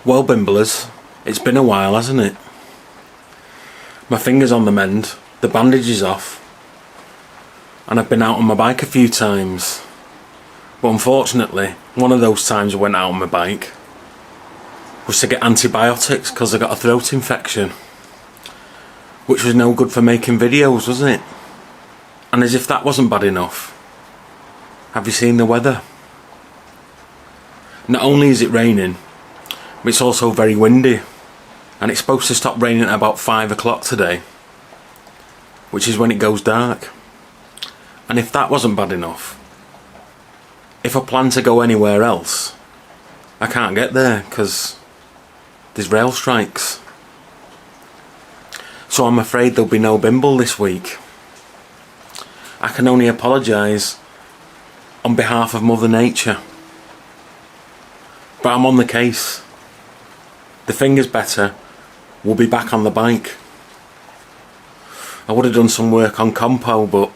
Well, Bimblers, it's been a while, hasn't it? My finger's on the mend, the bandage is off, and I've been out on my bike a few times. But unfortunately, one of those times I went out on my bike was to get antibiotics because I got a throat infection, which was no good for making videos, was it? And as if that wasn't bad enough, have you seen the weather? Not only is it raining, but it's also very windy, and it's supposed to stop raining at about 5 o'clock today, which is when it goes dark. And if that wasn't bad enough, if I plan to go anywhere else, I can't get there because there's rail strikes. So I'm afraid there'll be no Bimble this week. I can only apologise on behalf of Mother Nature. But I'm on the case. The finger's better. We'll be back on the bike. I would have done some work on Compo, but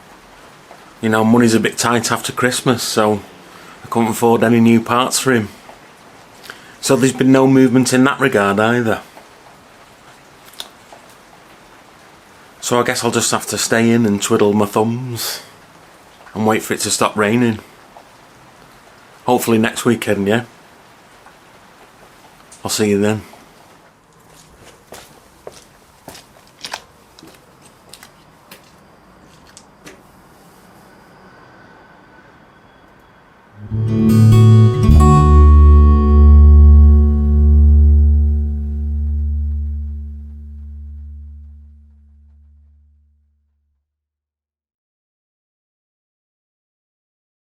you know, money's a bit tight after Christmas, so I couldn't afford any new parts for him. So there's been no movement in that regard either. So I guess I'll just have to stay in and twiddle my thumbs and wait for it to stop raining. Hopefully next weekend, yeah? I'll see you then.